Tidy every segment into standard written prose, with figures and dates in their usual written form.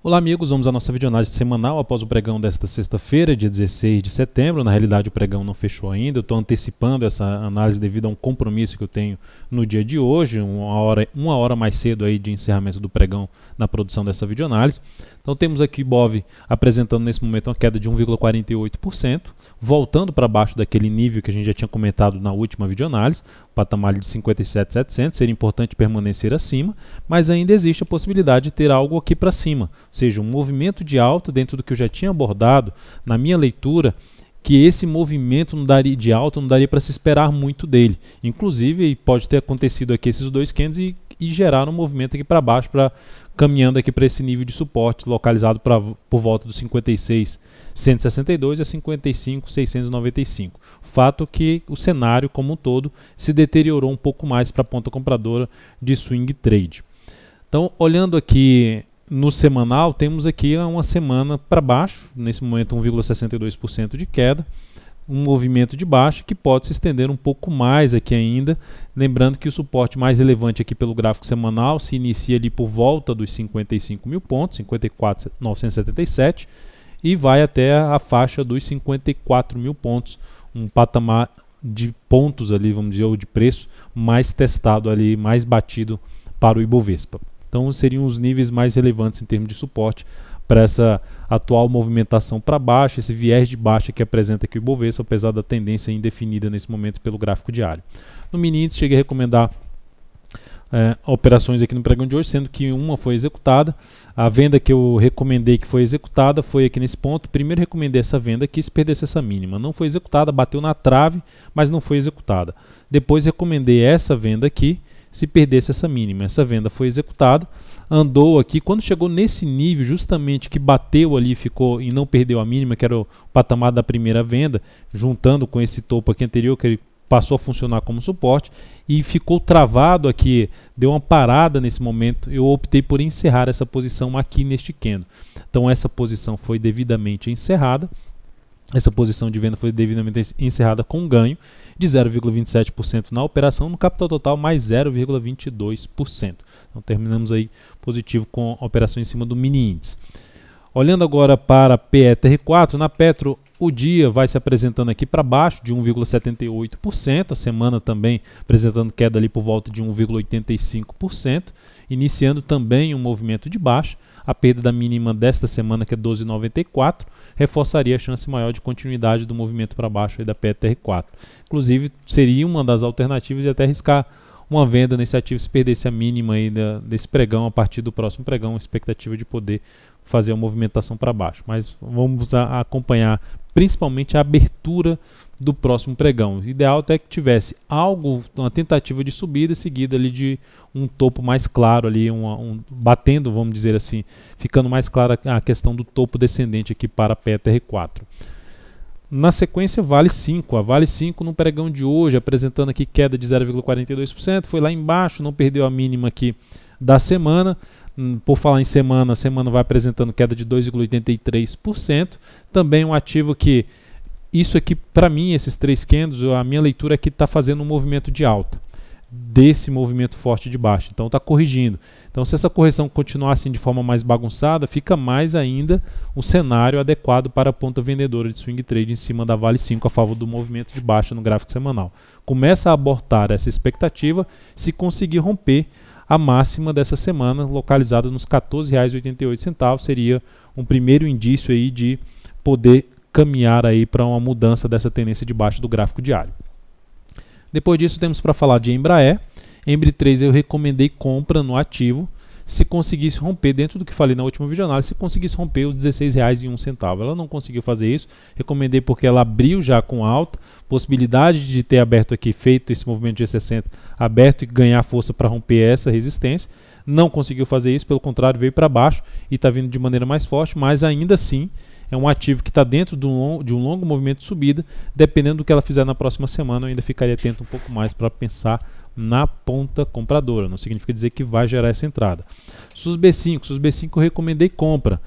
Olá amigos, vamos à nossa videoanálise semanal após o pregão desta sexta-feira, dia 16 de setembro. Na realidade o pregão não fechou ainda, eu estou antecipando essa análise devido a um compromisso que eu tenho no dia de hoje, uma hora mais cedo aí de encerramento do pregão na produção dessa videoanálise. Então temos aqui o Ibov apresentando nesse momento uma queda de 1,48%, voltando para baixo daquele nível que a gente já tinha comentado na última videoanálise, o patamar de 57.700, seria importante permanecer acima, mas ainda existe a possibilidade de ter algo aqui para cima, ou seja, um movimento de alta dentro do que eu já tinha abordado na minha leitura, que esse movimento de alta não daria para se esperar muito dele. Inclusive, pode ter acontecido aqui esses dois candles e gerar um movimento aqui para baixo, caminhando aqui para esse nível de suporte localizado por volta dos 56.162 a 55.695. Fato que o cenário como um todo se deteriorou um pouco mais para a ponta compradora de swing trade. Então, olhando aqui no semanal, temos aqui uma semana para baixo, nesse momento 1,62% de queda, um movimento de baixa que pode se estender um pouco mais aqui ainda, lembrando que o suporte mais relevante aqui pelo gráfico semanal se inicia ali por volta dos 55 mil pontos, 54.977, e vai até a faixa dos 54 mil pontos, um patamar de pontos ali, vamos dizer, ou de preço mais testado ali, mais batido para o Ibovespa. Então seriam os níveis mais relevantes em termos de suporte para essa atual movimentação para baixo, esse viés de baixa que apresenta aqui o Ibovespa, apesar da tendência indefinida nesse momento pelo gráfico diário. No mini índice cheguei a recomendar operações aqui no pregão de hoje, sendo que uma foi executada. A venda que eu recomendei que foi executada foi aqui nesse ponto. Primeiro recomendei essa venda aqui se perdesse essa mínima. Não foi executada, bateu na trave, mas não foi executada. Depois recomendei essa venda aqui se perdesse essa mínima. Essa venda foi executada, andou aqui, quando chegou nesse nível justamente que bateu ali, ficou e não perdeu a mínima, que era o patamar da primeira venda, juntando com esse topo aqui anterior, que ele passou a funcionar como suporte e ficou travado aqui, deu uma parada nesse momento. Eu optei por encerrar essa posição aqui neste candle. Então essa posição foi devidamente encerrada. Essa posição de venda foi devidamente encerrada com ganho de 0,27% na operação, no capital total mais 0,22%. Então terminamos aí positivo com a operação em cima do mini índice. Olhando agora para PETR4, na Petro o dia vai se apresentando aqui para baixo de 1,78%, a semana também apresentando queda ali por volta de 1,85%, iniciando também um movimento de baixa. A perda da mínima desta semana, que é 12,94, reforçaria a chance maior de continuidade do movimento para baixo aí da PETR4. Inclusive, seria uma das alternativas de até arriscar uma venda nesse ativo se perdesse a mínima aí desse pregão, a partir do próximo pregão, expectativa de poder fazer uma movimentação para baixo. Mas vamos acompanhar principalmente a abertura do próximo pregão. O ideal até que tivesse algo, uma tentativa de subida seguida ali de um topo mais claro ali, batendo, vamos dizer assim, ficando mais clara a questão do topo descendente aqui para a PETR4. Na sequência, Vale 5. A Vale 5 no pregão de hoje, apresentando aqui queda de 0,42%, foi lá embaixo, não perdeu a mínima aqui da semana. Por falar em semana, a semana vai apresentando queda de 2,83%. Também um ativo que, isso aqui para mim, esses três candles, a minha leitura é que está fazendo um movimento de alta desse movimento forte de baixa, então está corrigindo. Então se essa correção continuar assim de forma mais bagunçada, fica mais ainda um cenário adequado para a ponta vendedora de swing trade em cima da Vale 5 a favor do movimento de baixa no gráfico semanal. Começa a abortar essa expectativa se conseguir romper a máxima dessa semana, localizada nos R$ 14,88, seria um primeiro indício aí de poder caminhar aí para uma mudança dessa tendência de baixa do gráfico diário. Depois disso temos para falar de Embraer. Embri 3 eu recomendei compra no ativo se conseguisse romper, dentro do que falei na última videoanálise, se conseguisse romper os R$ 16,01. Ela não conseguiu fazer isso, recomendei porque ela abriu já com alta, possibilidade de ter aberto aqui, feito esse movimento de G60, aberto e ganhar força para romper essa resistência. Não conseguiu fazer isso, pelo contrário, veio para baixo e está vindo de maneira mais forte, mas ainda assim é um ativo que está dentro de um longo movimento de subida. Dependendo do que ela fizer na próxima semana, eu ainda ficaria atento um pouco mais para pensar na ponta compradora. Não significa dizer que vai gerar essa entrada. SUSB5 eu recomendei compra.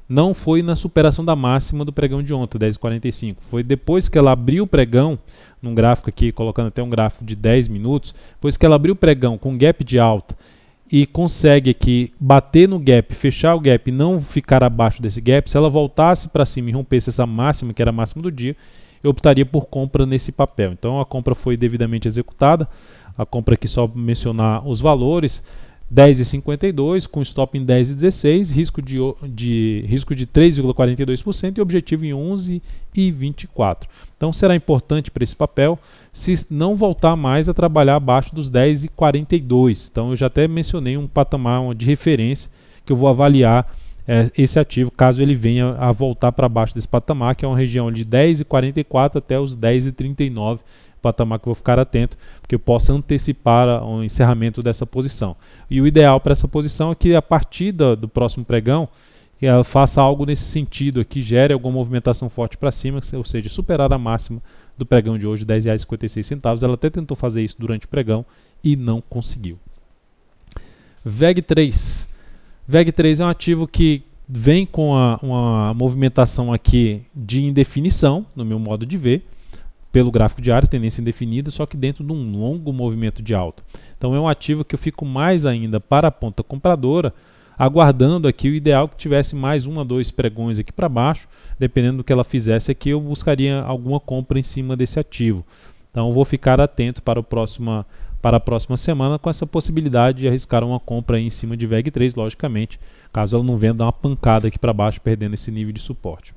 Não foi na superação da máxima do pregão de ontem, 10,45. Foi depois que ela abriu o pregão, num gráfico aqui, colocando até um gráfico de 10 minutos, depois que ela abriu o pregão com gap de alta e consegue aqui bater no gap, fechar o gap e não ficar abaixo desse gap, se ela voltasse para cima e rompesse essa máxima, que era a máxima do dia, eu optaria por compra nesse papel. Então a compra foi devidamente executada. A compra aqui, só mencionar os valores: 10,52 com stop em 10,16, risco de 3,42% e objetivo em 11,24. Então será importante para esse papel se não voltar mais a trabalhar abaixo dos 10,42. Então eu já até mencionei um patamar de referência que eu vou avaliar esse ativo caso ele venha a voltar para baixo desse patamar, que é uma região de 10,44 até os 10,39. Patamar que eu vou ficar atento, porque eu posso antecipar o encerramento dessa posição. E o ideal para essa posição é que a partir do próximo pregão, que ela faça algo nesse sentido aqui, gere alguma movimentação forte para cima, ou seja, superar a máxima do pregão de hoje, R$ 10,56. Ela até tentou fazer isso durante o pregão e não conseguiu. VEG3. VEG3 é um ativo que vem com uma movimentação aqui de indefinição, no meu modo de ver, pelo gráfico diário, tendência indefinida, só que dentro de um longo movimento de alta. Então é um ativo que eu fico mais ainda para a ponta compradora, aguardando aqui o ideal que tivesse mais 1 a 2 pregões aqui para baixo. Dependendo do que ela fizesse aqui, eu buscaria alguma compra em cima desse ativo. Então eu vou ficar atento para a próxima semana com essa possibilidade de arriscar uma compra aí em cima de VEG3, logicamente, caso ela não venha dar uma pancada aqui para baixo, perdendo esse nível de suporte.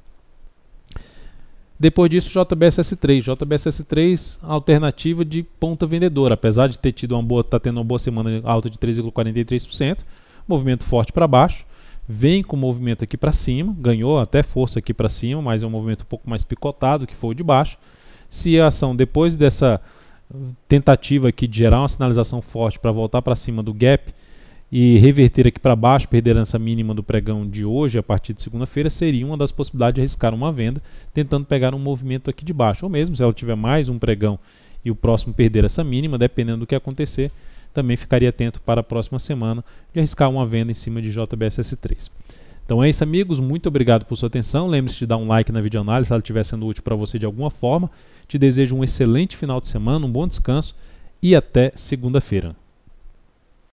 Depois disso, JBSS3. JBSS3, alternativa de ponta vendedora. Apesar de ter tido tá tendo uma boa semana alta de 3,43%, movimento forte para baixo, vem com movimento aqui para cima, ganhou até força aqui para cima, mas é um movimento um pouco mais picotado que foi o de baixo. Se a ação, depois dessa tentativa aqui de gerar uma sinalização forte para voltar para cima do gap e reverter aqui para baixo, perder essa mínima do pregão de hoje a partir de segunda-feira, seria uma das possibilidades de arriscar uma venda, tentando pegar um movimento aqui de baixo. Ou mesmo se ela tiver mais um pregão e o próximo perder essa mínima, dependendo do que acontecer, também ficaria atento para a próxima semana de arriscar uma venda em cima de JBSS3. Então é isso, amigos, muito obrigado por sua atenção. Lembre-se de dar um like na videoanálise se ela estiver sendo útil para você de alguma forma. Te desejo um excelente final de semana, um bom descanso e até segunda-feira.